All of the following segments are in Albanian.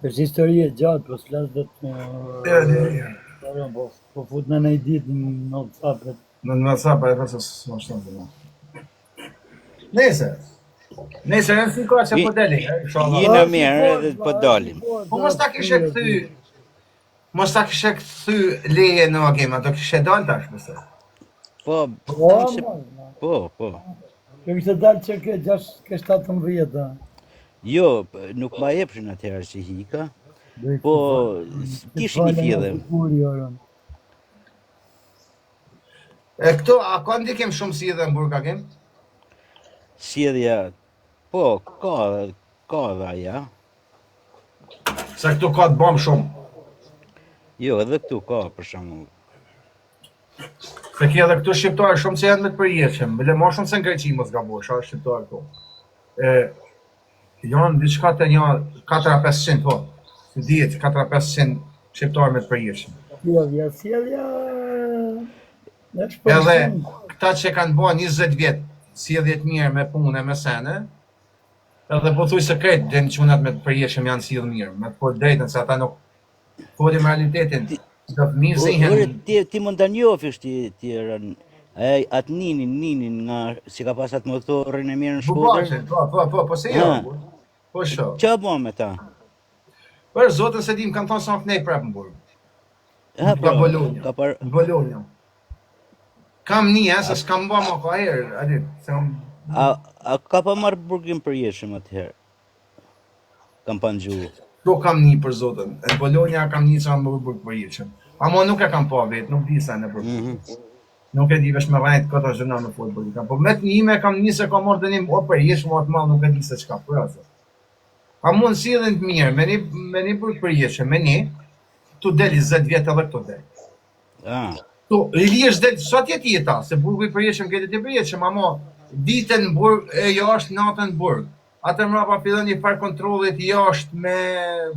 Është histori e gjatë, po s'las do të po fut në një ditë në WhatsApp. Në WhatsApp e thosë s'ma shton të më. Nese, në fiko që po deli, Jina mirë edhe po dalim. Po mos ta kishe kthy leje në agema, do kishe dalë tash mëse. Po. Kjo kishte dalë që ke 17. Jo, nuk ma jepshin atëherë që hika, po kishin një fjedhe. E këto, a ka ndikim shumë si edhe në burg agem? Sjellja, po, ka dha ja. Se këtu ka të bëm shumë. Jo, edhe këtu ka për shembull. Se ki edhe këtu shqiptarë shumë që janë me të përjeqem, bile ma shumë se në Greqi mos gabosh, a shqiptarë këtu. Janë diçka të një 400-500, po, të dihet 400-500 shqiptarë me të përjeqem. Sjellja... Edhe këta që kanë bo 20 vjetë, sjelljet mirë me punë me sene, edhe po thuj se krejt dhe në qunat me të përjeqem janë sjell mirë, me të po drejtën se ata nuk fodim realitetin. Ti mund ta njofësh ti atë ninin nga si ka pas atë motorin e mirë në Shkodër. Po se jo. Po sho. Ç'a bën me ta? Për zotën se dim kanë thonë sa kënej prap në burg. Ka Bologna. Kam një, se s'kam bë më ka herë, aty, se a ka pa marrë burgin përjetshëm atëherë? Kam pa ngjuar. Do kam një për zotën. E Bologna kam një sa më burg përjetshëm. Amo nuk e kam pa vetë, nuk di sa në burg. Nuk e di vesh me vajt këta zhëna në futboll. Po me të njime kam një se ka marrë dënim o përjetshëm o atë malë nuk e di se çka për atë. A mund sillen të mirë, me një burg përjetshëm, me një, tu del 20 vjetë edhe këto del. Tu rilish del, sa tjetë jeta, se burgu i përjetshëm këtë të përjetshëm, amo ditën në burg e jashtë natën në burg. Atë mrapa fillon një farë kontrollit jashtë me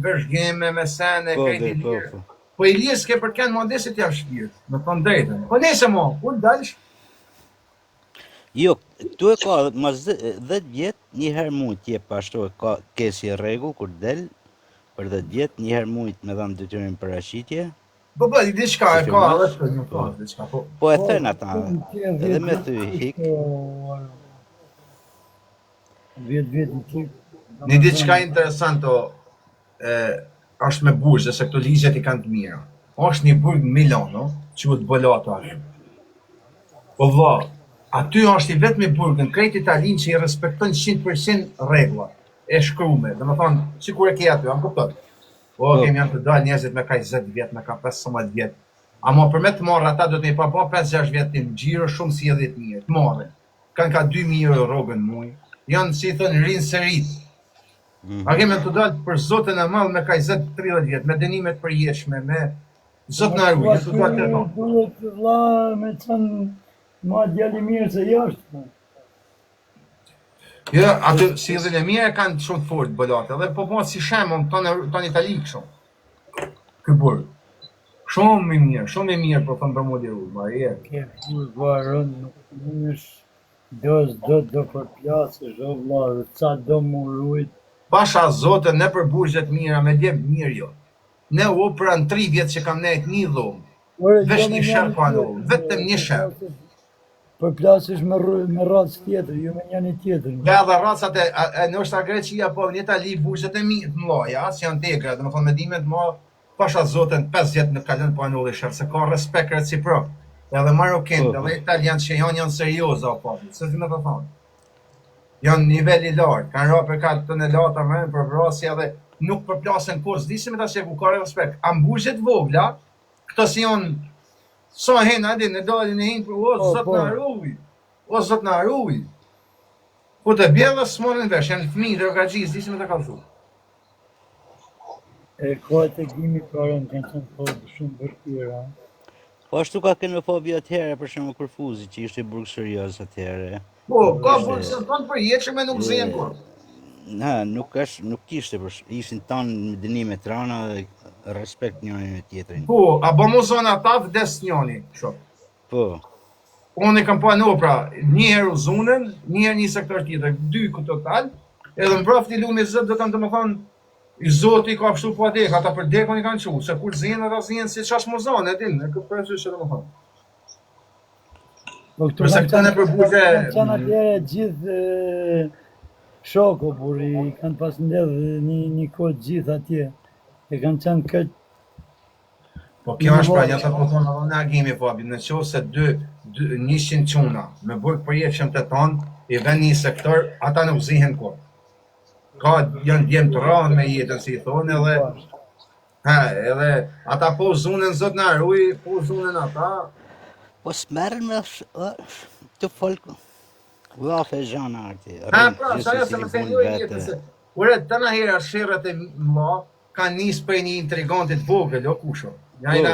vëzhgime, me sene, krejt i lirë. Po i lirë s'ke përken modesit jashtë shpirë, me thonë drejtën. Po nese mo, kur dalsh? Jo, tu e ka mas 10 vjetë, njëherë mujt t'je pashtu e ka kesi rregull kur del, për 10 vjetë, njëherë mujt me dhamë detyrim paraqitje. Po, diçka e ka, edhe shkët një ka, diçka, po. Po e thënë ata, edhe me ty hik. Një diçka interesanto është me burgë, se këto ligjet i kanë të mira. Është një burg Milano, quhet Bolato aty. Po vlla, aty është i vetmi burg në krejt Italinë që i respekton 100% rregullat e shkruame. Domethënë, sikur e ke aty, am kupton. Po kemi janë të dalë njerëzit me ka 20 vjet, me ka 15 vjet. Ama për me të marrë ata do të i pa 5-6 vjet në xhiro shumë sjellje të mirë. Të marrë. Kanë ka 2000 euro rrogën muj. Janë si thënë rinë serit. A kemi të dalë për zotën e madh me ka 20-30 vjet, me dënime të përjetshme, me zot na ruaj, të dalë të tonë. Duhet vlla me çan ma djali mirë se jashtë. Jo, aty sjelljen e mirë kanë shumë të fortë Bolato, edhe po si shembull tonë Itali kështu. Ky burg. Shumë i mirë po thon për modelu, ma e. Ke varon nuk është do për plasë, zho vlla, ca do murujt. Pasha zotën ne për burgjet mira me djem mirë jo. Ne u pra në 3 vjet që kam nejt një dhomë. Vesh një shërë pano, vetëm një shërë. Për plasësh me racë tjetër, jo me njëni tjetër. Dhe edhe racat e nështë a Greqia, po në Itali burgjet e mloja, që janë tegra, dhe më thonë me dimet ma, pasha zotën 5 vjet në kalën panulli shërë, se ka respekt reciprok. Edhe Marokin, edhe Italian që janë serioza o popit, se të me të thonë. Janë nivelli lartë, kanë ra për 4 tonelata me për vrasja dhe nuk përplasen kur, s'di me ta sheku, ka respekt. Ambushjet vogla, këto si janë, sa hen adin, në dalin e hinë, o zot në arruj. Po të bjellë s'morin vesh, janë fëmi, drogagjis, s'di me ta kalëzu. E ka të gjimi parën, kanë qënë po shumë bërtyra. Po ashtu ka kënë me fobi atëherë, për shumë Kërfuzi, që ishte burg serioz atëherë. Po, ka burg se tonë për jetë që me nuk zhenë kur. Nuk ishte, ishin tanë me dënime të rana dhe respekt njëri me tjetrin. Po, a bo mu zona ta vdes njëni, shok. Po. Unë e kam pa në opra, njëherë u zonën, njëherë një sektor tjetër, 2 total, edhe më prafti lumi zët dhe të më thonë, I Zoti ka kështu po adek, ata për dekon i kanë qu, se kur zinë ata zinë si qash më zonë, e din, e këtë përësy që të më thonë. Po këtu Përse kanë këtën e për buzhe... kanë atje gjithë shoko, por i kanë pas ndedh një kohë gjithë atje. E kanë qenë këtë. Po kjo është pra, ja ta po thonë edhe në agimi, po abim, në qovë se 100 quna, me burg për jefshëm të tonë, i ven një sektor, ata nuk zihen kur. Ka janë djemë të ranë me jetën, si i thonë, edhe ata po zunën zot në aruj, po zunën ata. Po s'merren me të folku. Vafe gjana arti. Pra, sa jo se më thënë jo i jetën se, ure, të në herë shirët e ma, kanë nisë për një intrigantit vogël, o kusho. Jajna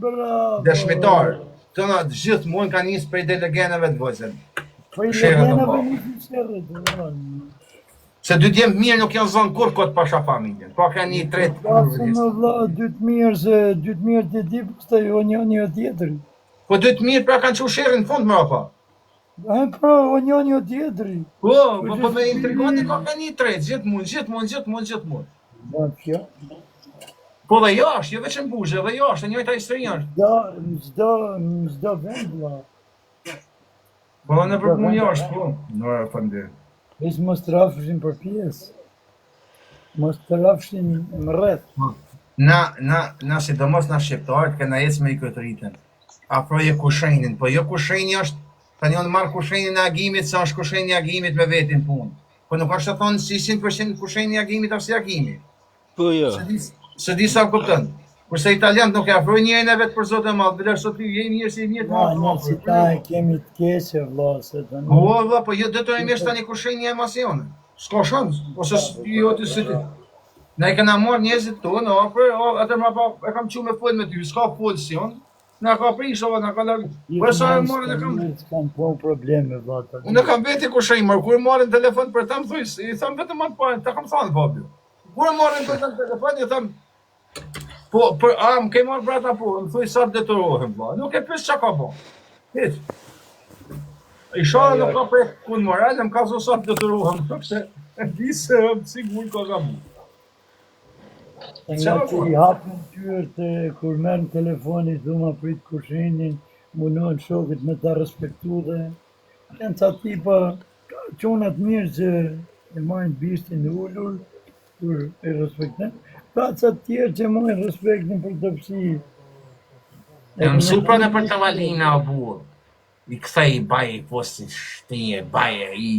Bravo. dëshmitar. Të në gjithë mund kanë nisë për i delegeneve të vëzën. Po i Shirët e legenave ma. nisë shirët. Se dy djemë mirë nuk janë zonë kur këtë pasha familjen. Po ka një tretë Kapsë në vla, dytë mirë të di, përsta jo një tjetëri. Po dy të mirë pra kanë që shirën në fund më apa. Pra, o një tjetëri. Po me intrigati ka një tretë, gjithmonë. Ba, kjo. Po dhe jashtë, jo veç në buzhe, dhe jashtë, njëjta histori është. Në çdo vend, vla. Po dhe në përpun jashtë, po. Nora fëndir. Veç mos të rafshin për pjesë. Mos të rafshin më rreth. Na sidomos na shqiptarët, këna ecë me i këtë rritën. Afroje kushenin, po jo kusheni është, tani onë marrë kushenin e agimit, sa është kusheni e agimit me vetin punë. Po nuk është të thonë si 100% kusheni e agimit apo si agimit. Po jo. Se di sa kuptën. Kurse italianët nuk e afrojnë njërin e vetë për zotë e madhë, dhe sot je mirë si mirë të Ne si ta e kemi të keqe, vla, se të në... valla, po jo detyrimisht tani kushenja e emocione. S'ka shans, ose jo ti si ti. Ne i kena marrë njerëzit tonë, atë më pa e kam qu me fol me ty, s'ka folsion. Na ka prishova, na ka larg. Po sa e morën e kam. Kanë po probleme, vla, të... Unë kam veti kushenjë, mar kur marrin telefon për ta më thuj, i tham vetëm atë pa, ta kam thënë Fabio. Kur marrin për ta telefon, i tham po, më ke marrë brata po, më thuj sa detyrohem, vlla. Nuk e pyes çka ka po. Hiç. I shoh nuk ka për kun moral, më ka thosur sa detyrohem, sepse e di se sigur ka gabu. Nga që i hapën tyrt kur merën telefoni, dhuma prit kushenin, munohen shokët me ta respektu dhe janë ca tipa qunat mirë që e majnë bishtin e ullur, kur e respekten, ka ca tjerë që majnë respektin për të pësi. E mësu pra në për të valina o burë. I kthej baje i posti shtije, baje i...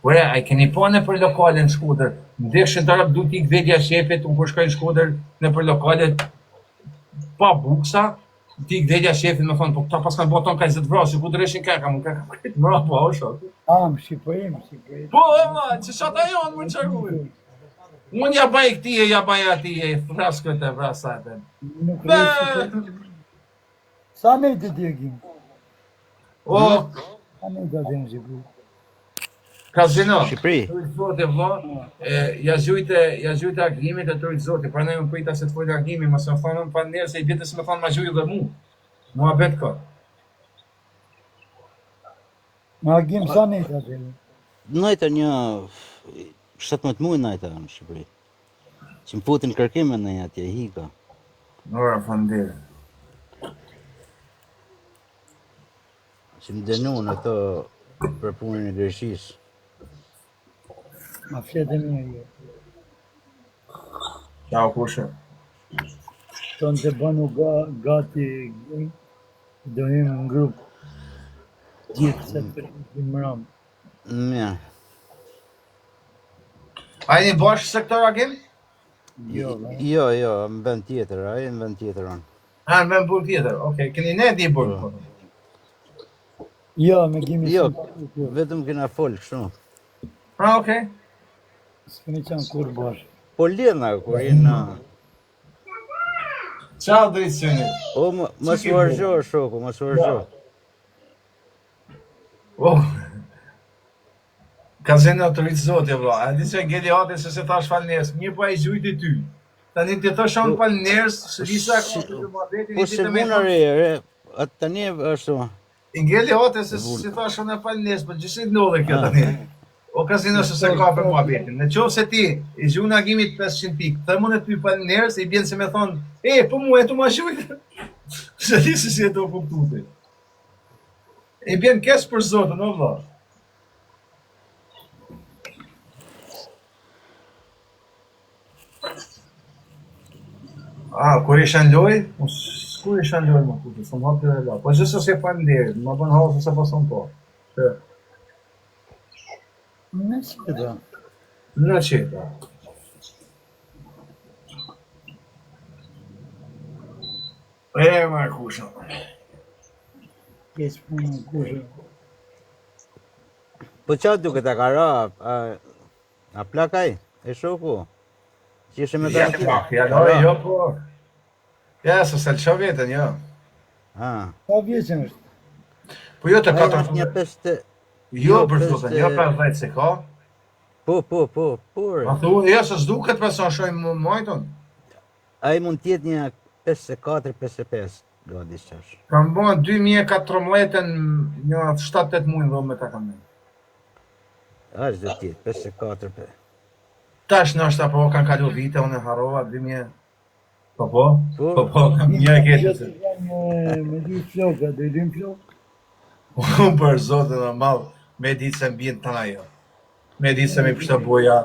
Ure, a i keni po në për lokale në Shkuder. Ndeshë të rëpë du t'i kvedja shepet, unë kur shkoj në Shkuder në për lokale pa buksa, t'i kvedja shepet me thonë, po këta pas kanë boton ka i zëtë vrasë, ku të reshin kaka, mu kaka këtë mëra, po o shokë. Më Shqipërim. Po, që shata jonë më qërgujë. Unë ja baj këtije, ja baj atije, fraskët e vrasate. Nuk rrështë sa ne të djegim? O, Sa ne të djegim Shqipëri? Kazino, Shqipëri. Tujtë Zoti vlla, ja zhujtë agrimit e Tujtë Zoti, pra ne më prita se të folë agrimi, mësë më thonë pa njerë se i bitës me thonë ma gjujë dhe mu. Mua betë ka. Në agim sa ne të djegim? Najta një 17 muaj najta në Shqipëri. Që më putin kërkime në atje, hika. Nora fandirë. Që më denu në to për punën e Greqisë. Ma fletë e mirë jo. Ciao kushe. Tonë të banu gati dohim në grupë. Gjithë se të rritë më ramë. Mirë. A jeni bashkë sektor agim? Jo, dhe. Jo, në vend tjetër, ai në vend tjetër anë. A, në vend burg tjetër, okej. Keni ne di burg? Jo, me kemi Jo, shumë. vetëm kena folë kështu. Pra, okej. S'kemi qanë kur bashkë. Po lidhna kur jena. Ciao drejtësini. O, më suargjo, shoku, më suargjo. Oh. Kazino të rritë Zoti, vlla. A di se ngeli hati se thash fal njerëz, mirë po ai zujti ty. Tani ti thosh on fal njerëz, se disa ka të muhabetin Po se muna re, atë tani është. Ngeli hati se si thash on fal njerëz, po gjithsesi ndodhe kjo tani. O kazino se ka për mua betin. Në qovë se ti i gju në agimit 500 pikë, të mund e ty për njerës, i bjenë se me thonë, po mu e tu ma shujtë. Se ti se si e do kuptute. I bjenë kesë për zotën, o vla. Kur isha në loj? Kur isha në loj më kute, së më hapë të la. Po gjithë se pa nderit, më bën halë se pason po. Në qita. Në qita. Markusha. Keq punë kusha. Po qa duke ta ka ra, a plakaj, e shoku? Që ishe me Ja, jo, po. Ja, se se lësha vetën, jo. Sa vjeqën është? Po jo të Një 14. peste... Jo, për zotën, jo 50 se ka. Po. Ma thu, jo, se s'duket për sa shojmë majton. A i mund tjetë një 54-55, do disqash. Kam bën 2014-ën një 7-8 mujnë dhe me ta kam një. A është do tjetë, 54. Tash në është apo kanë kalu vite, unë e harova 2000... Po, kam një e keqë se. Me dy floka, dhe dy flok. Unë për zotën e malë, me ditë se mbjën të ajo. Me ditë se me pështë boja,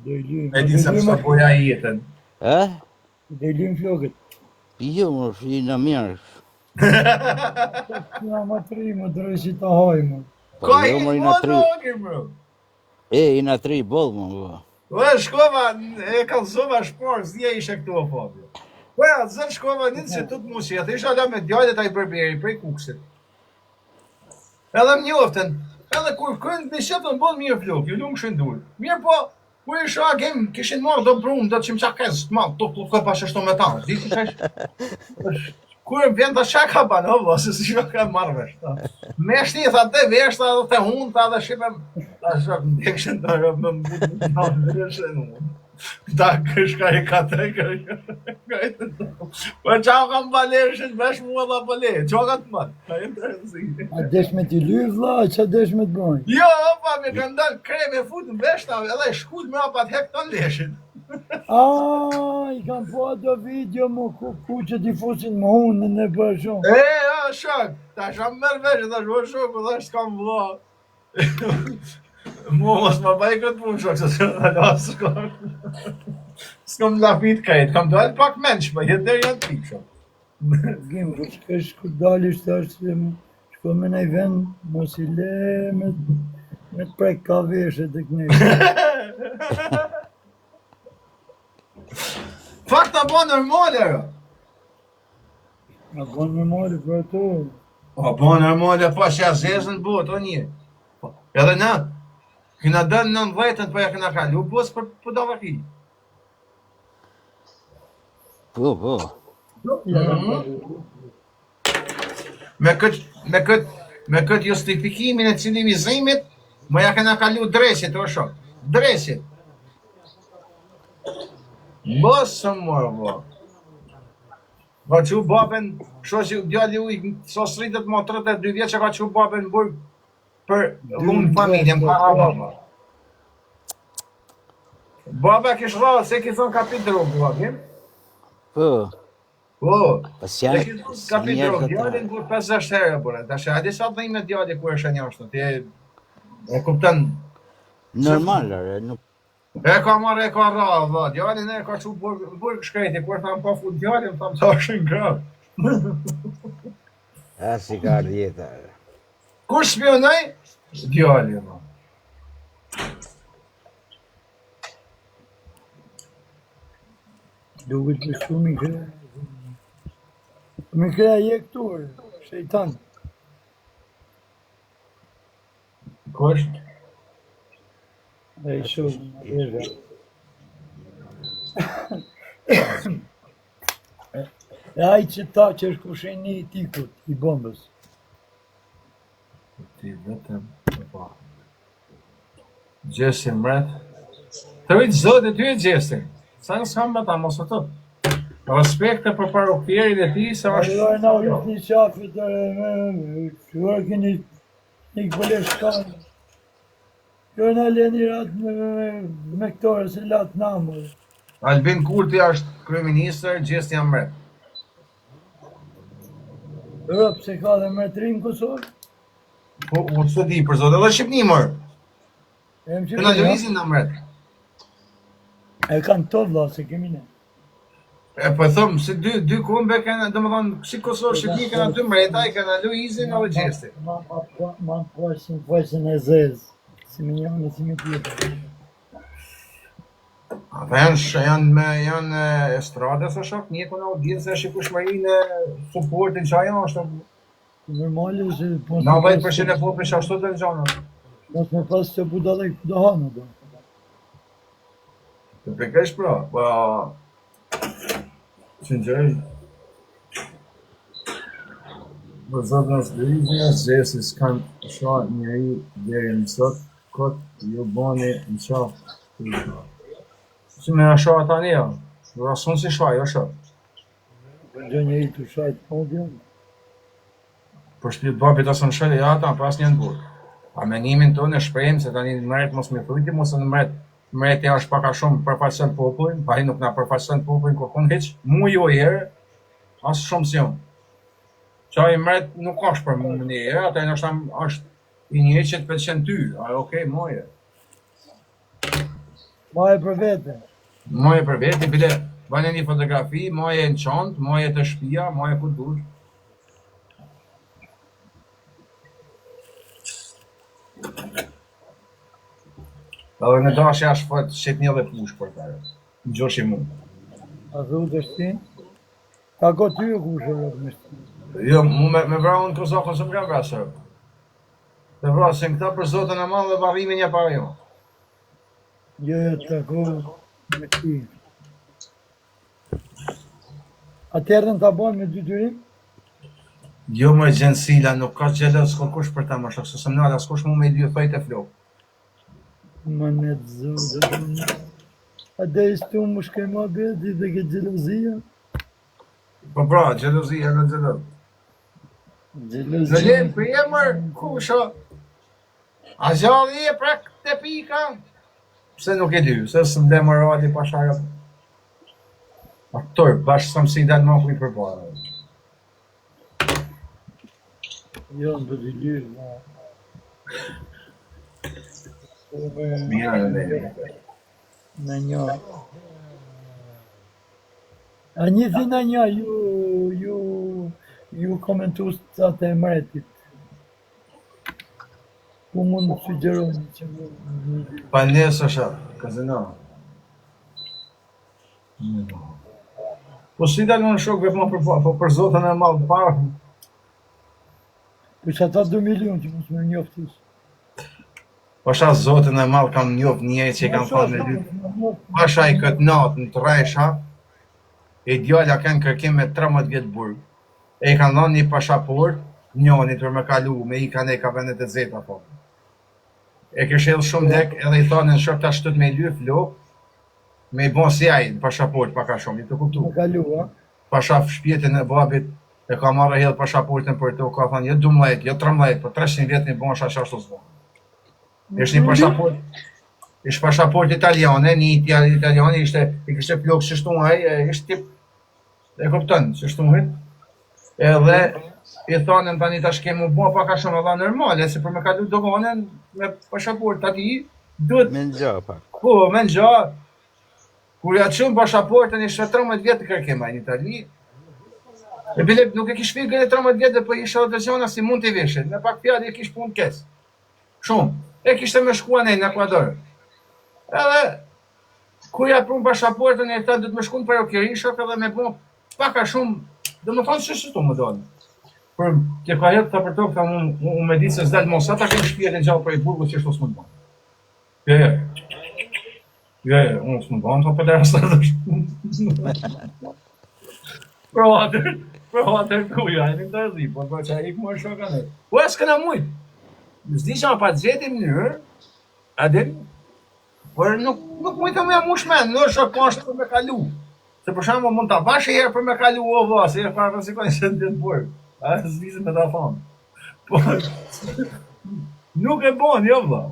me ditë se pështë boja i jetën. Dhe lym flokët. Jo, më fri në mirë. Nga ma tri, më drejshi të hajmë. Ka i më drogë, bro. I në 3 bolë, më. Shkova, e kalzova shporë, zje ishe këtu o fabio. Zën shkova një që tut musi, atë isha da me djallet a i berberi, prej kuksit. Edhe më njoftën, edhe kur kënë të nishetën bon mirë flok, ju lumë shëndur. Mirë po, kur isha agim, kishin marrë do brumë, do të qimë qakez, të malë, të pashështo me tanë. Diti që kur vjen të shaka banë, o se si shka ka marrë veshta. Me shtitha të veshta dhe të hunta dhe shqipem, ta shok në dekshën të rëbë më mbutë në veshën unë. Ta këshka i ka të kërë. Po qa kam baleshën, vesh mua dhe baleshën, qa ka të matë, ka e të rëzit. A desh me t'i lyë vla, qa desh me t'bojnë? Jo, opa, me kanë dalë kreme fut në veshta, edhe shkut me apat hek të leshin. I kam po ato video mu ku që t'i fusin më hundën e për shumë. Shok, ta sham mërë veshë, ta shko shok, dhe s'kam vla. Mu mos më baj këtë punë shok, se në lasë s'kam lapit kajt, kam dalë pak mensh, pa jetë deri janë pik shok. Gim, ku shkesh ku dalisht është, shko me nej vend, mos i le me t'prek ka veshe të kënej. Fakt ta bo normale, jo. A bon me mori për ato. O bo normale, pa që ja zezën bot, o një. Edhe na, këna dënë 90-ën, pa ja këna kalu, bos për do vaki. Po. Me këtë justifikimin e civilizimit, ma ja këna kalu dresit, o shok. Dresit. Mos së mërë, bo. Ka që babën, sho që djalli ujë, sos rritët më 32 vjetë që ka që babën në burg për lumë familje, më para baba. Baba kish rrallë, se ki thonë kapi drogë, babim? Po. Se ki thonë kapi drogë, djallin kur 50 herë, bërë. Ta shë, adi sa të dhejme djalli kur e shënjashtë, e kuptan. Normal, nuk. E ka marrë, e ka rrallë, dhe, djallin e ka që burg shkreti, kur thamë pa fut djallin, thamë të ashin grabë. A si ka djeta. Kur shpionaj? Djallin, ma. Duket për shumë i kre. Me kreja je këtu, shejtan. Kush? E i shumë, e ai që ta që është kusheni i tikut, i bombës. Ti vetëm, pa. Gjesin mret. Të rritë zotë ty e gjesin. Sa në s'kam me ta mos të të. Respekte për parokjerin e ti, se është... Ajoj, na ujtë një qafit, shuar këni një këpële shkanë. Kjo në leni ratë me këtore se latë namër. Albin Kurti është kryeministër, gjesti jam mret. Europë se ka dhe mërtëri në Kosovë. Po, unë së di për zotë, edhe Shqipni mërë. E më Të në lëvizin në mret. E kanë të vla se kemi ne. E po thëmë, se dy kombe kanë, dhe më thonë, si Kosovë, Shqipni kanë dy mreta, i kanë lëvizin edhe gjesti. Ma posin e zezë. Si me njënë, si me tjetër. Ata janë estradës o shok, një kënë audiencë e shikushmërinë supportin që ajo është Normali se... 90% e popin që ashtu të në gjanë. Mos me pas që budale i këtë hanë, do. Të pekesh pra, po... Sinqerisht. Për zotë nësë dërizja, zesi s'kanë shanë njëri deri në sot, këtë ju boni në qafë. Si me në shanë tani, ja. Rasun si shaj, jo shanë. Për gjë njëri të shajtë podjën. Për shpjet babit asë në shëllë, ja, ta pas një në burë. A menimin tonë e shprejmë se tani mret mos me thujti, mos në mret e është paka shumë përfaqësën popullin, pa i nuk na përfaqësën popullin kërkon heq, mu jo herë, asë shumë si unë. Qaj mret nuk është për mu një herë, ata e nështë është i një që të pëlqen ty, a okej, moje. Maje për vete. Moje për veti, bile, bane një fotografi, moje në qantë, moje të shpia, moje ku dush. Edhe në dashë ashtë fëtë shetë një dhe push për të ajo. Në gjosh i mund. A thu të shtin? Ka ko ty e ku shërët me shtin? Jo, mu me vra unë Kozakën së më kam vra sërë. Dhe vra, se në këta për zotën e malë dhe varrimin një para jo. Jo, të ko me shtin. A tjerën të abonë me dy tyrim? Jo më gjensila, nuk ka gjelë s'ko kush për ta më shok, se së më nala s'kush mu me i dy fajt e flok. Më në të zonë. A dhe ishtë tu më shkej ma bedi dhe ke gjelozia? Po pra, gjelozia në gjelozia. Në Gjelozia. lenë për jemër, kusha. A gjallë i e prak të pika? Pse nuk e dy, se së më demë radi pasharë. Aktor, bashkë së më si dalë më kuj për para. Jo, në të lirë, ma. Mira në lejë. Në një. A njëthi në një, ju komentu së atë e mretit. Ku mund të sugjeroni që mund... Pa nesë është, kazino. Po si dalë në shok vetë më për zotën e malë parë. Po që ata 2 milion që mos me njoftis. Pasha zotën e malë kam njoft njëri që i kam thonë me dy. Pasha i këtë natë në të rejsha, e djalla kanë kërkim me 13 vjetë burg. E i kanë thonë një pashaport, njoni për me kalu, me i kanë e ka vendet e zeta po. E këshell shumë lek, edhe i thonë në shok të ashtët me i lyf lop, me i bon si ajë në pashaport paka shumë, i të kuptu. Me kalu, a? Pasha shpjetin e babit, e ka marrë hedhë pashaportin për to, ka thonë, jo 12, jo 13, po 300 vjetë një bon shashtu zvonë. Ishtë një pasaport, ishtë pasaport italiane, një italiane ishte, i kështë plokë që shtuaj, ishtë tip, e kuptën, që shtuaj, edhe i thonë tani tash kemu bo pa ka shumë edhe normale, se për me kalu dogonen me pasaport ati, duhet... Me në gjo, pak. Po, me në gjo, kur ja qëmë pasaportën ishte 13 vjetë kërkema në Itali, e bile nuk e kish fikën e 13 vjetë, po ishte audiziona si mund t'i vishit, me pak fjallë e kish punë kes. Shumë. E kishte me shkuan e në Ekuador. Edhe, kur ja prunë pasaportën e ta du të me shkuan për okjerin shok edhe me punë paka shumë, dhe më thonë që shëtu më donë. Për të ka jetë të për to, këta unë me ditë se zdalë mos, ata kemë shpijet e gjallë për i burgu që shtu s'më të banë. Jo, unë s'më të banë, të për së të shtu. Pro atër kuja, e një të rëzi, po të që a ikë më shok anë. Po e s'këna mujtë. Zdi që ma pa të gjeti mënyrë, adin, por nuk mujtë më jam ushmen, në shok po është për me kalu. Se për shembull mund ta bash herë për me kalu ovo, se herë para rrezikojnë se të burg. A s'vizim me ta thonë. Po nuk e bon, jo vëlla.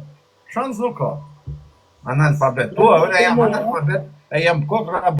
Shans nuk ka. Analfabet. Po, ora jam analfabet, e jam kokra